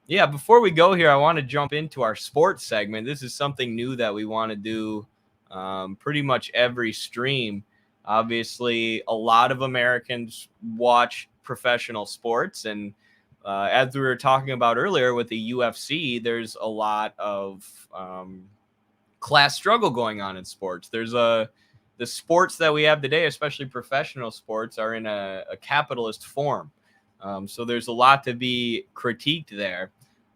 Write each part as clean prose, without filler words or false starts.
Yeah, before we go here, I want to jump into our sports segment. This is something new that we want to do pretty much every stream. Obviously, a lot of Americans watch professional sports. And as we were talking about earlier with the UFC, there's a lot of class struggle going on in sports. The sports that we have today, especially professional sports, are in a capitalist form. So there's a lot to be critiqued there.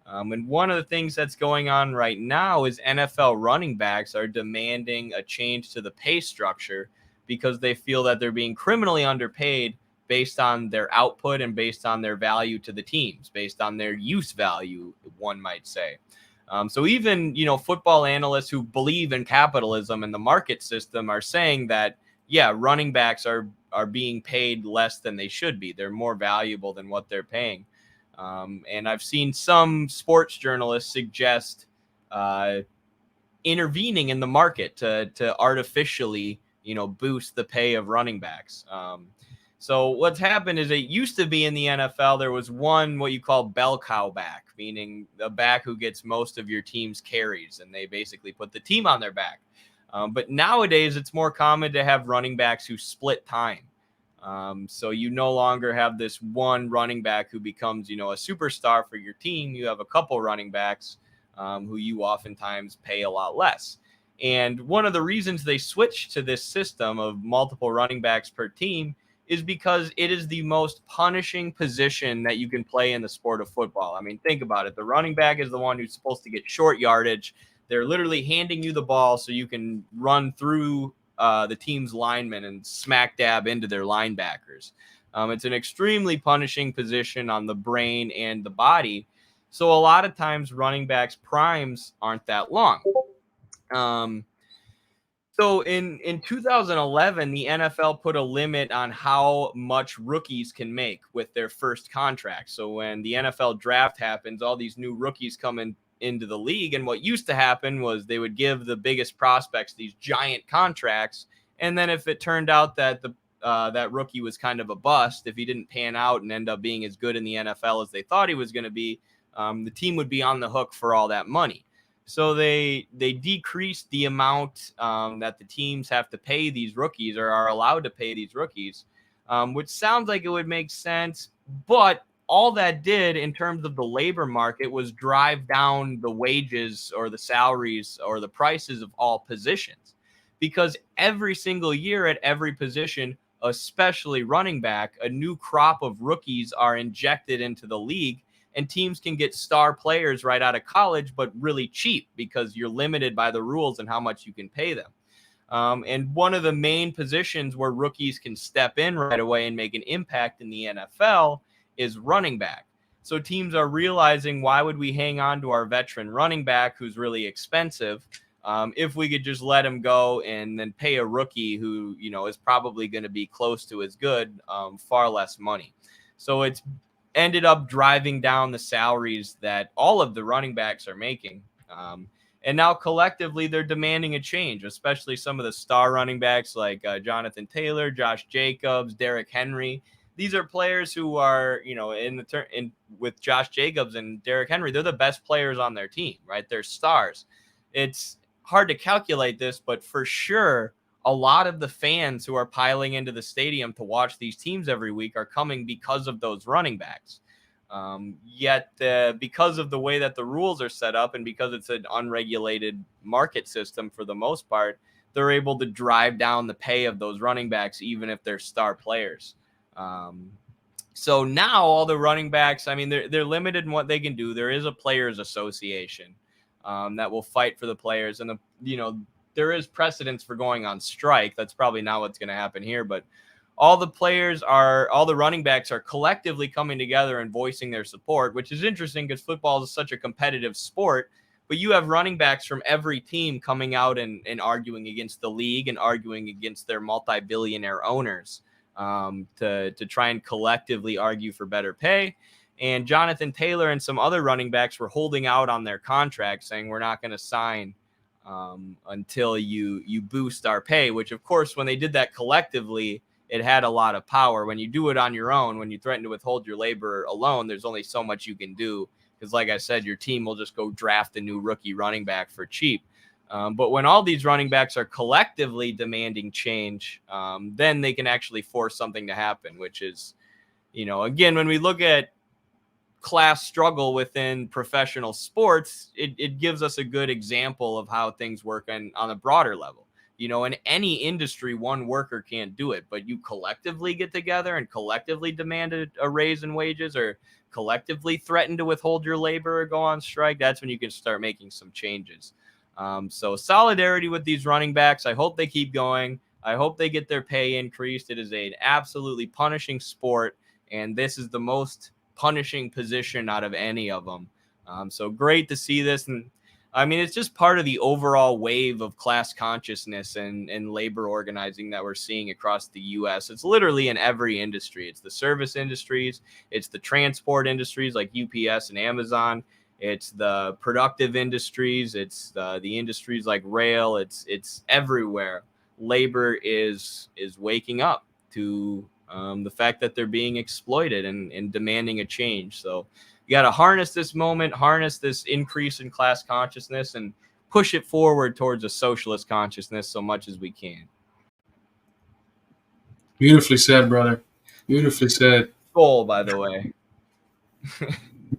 And one of the things that's going on right now is NFL running backs are demanding a change to the pay structure because they feel that they're being criminally underpaid based on their output and based on their value to the teams, based on their use value, one might say. So even, football analysts who believe in capitalism and the market system are saying that, yeah, running backs are being paid less than they should be. They're more valuable than what they're paying. And I've seen some sports journalists suggest intervening in the market to artificially, boost the pay of running backs. So what's happened is it used to be in the NFL, there was one, what you call bell cow back, meaning a back who gets most of your team's carries, and they basically put the team on their back. But nowadays, it's more common to have running backs who split time. So you no longer have this one running back who becomes, a superstar for your team. You have a couple running backs who you oftentimes pay a lot less. And one of the reasons they switched to this system of multiple running backs per team is because it is the most punishing position that you can play in the sport of football. I mean, think about it. The running back is the one who's supposed to get short yardage. They're literally handing you the ball so you can run through the team's linemen and smack dab into their linebackers. It's an extremely punishing position on the brain and the body. So a lot of times running backs' primes aren't that long. So in 2011, the NFL put a limit on how much rookies can make with their first contract. So when the NFL draft happens, all these new rookies come into the league. And what used to happen was they would give the biggest prospects these giant contracts. And then if it turned out that that rookie was kind of a bust, if he didn't pan out and end up being as good in the NFL as they thought he was going to be, the team would be on the hook for all that money. So they decreased the amount that the teams have to pay these rookies or are allowed to pay these rookies, which sounds like it would make sense. But all that did in terms of the labor market was drive down the wages or the salaries or the prices of all positions, because every single year at every position, especially running back, a new crop of rookies are injected into the league. And teams can get star players right out of college, but really cheap because you're limited by the rules and how much you can pay them. And one of the main positions where rookies can step in right away and make an impact in the NFL is running back. So teams are realizing, why would we hang on to our veteran running back who's really expensive if we could just let him go and then pay a rookie who, is probably going to be close to as good, far less money. So it's ended up driving down the salaries that all of the running backs are making. And now collectively they're demanding a change, especially some of the star running backs like Jonathan Taylor, Josh Jacobs, Derrick Henry. These are players who are, with Josh Jacobs and Derrick Henry, they're the best players on their team, right? They're stars. It's hard to calculate this, but for sure, a lot of the fans who are piling into the stadium to watch these teams every week are coming because of those running backs. Yet because of the way that the rules are set up and because it's an unregulated market system for the most part, they're able to drive down the pay of those running backs, even if they're star players. So now all the running backs, I mean, they're limited in what they can do. There is a players association that will fight for the players, and there is precedence for going on strike. That's probably not what's going to happen here, but all the running backs are collectively coming together and voicing their support, which is interesting because football is such a competitive sport. But you have running backs from every team coming out and arguing against the league and arguing against their multi-billionaire owners to try and collectively argue for better pay. And Jonathan Taylor and some other running backs were holding out on their contract, saying we're not going to sign until you boost our pay, which of course, when they did that collectively, it had a lot of power. When you do it on your own, when you threaten to withhold your labor alone, there's only so much you can do because, like I said, your team will just go draft a new rookie running back for cheap. But when all these running backs are collectively demanding change, then they can actually force something to happen, which is, again, when we look at class struggle within professional sports, it gives us a good example of how things work on a broader level. In any industry, one worker can't do it, but you collectively get together and collectively demand a raise in wages, or collectively threaten to withhold your labor or go on strike. That's when you can start making some changes. So solidarity with these running backs. I hope they keep going. I hope they get their pay increased. It is an absolutely punishing sport, and this is the most punishing position out of any of them. So great to see this. And I mean, it's just part of the overall wave of class consciousness and labor organizing that we're seeing across the U.S. It's literally in every industry. It's the service industries. It's the transport industries like UPS and Amazon. It's the productive industries. It's the industries like rail. It's everywhere. Labor is waking up to the fact that they're being exploited and demanding a change. So you got to harness this moment, harness this increase in class consciousness, and push it forward towards a socialist consciousness so much as we can. Beautifully said, brother. Beautifully said. Goal, by the way.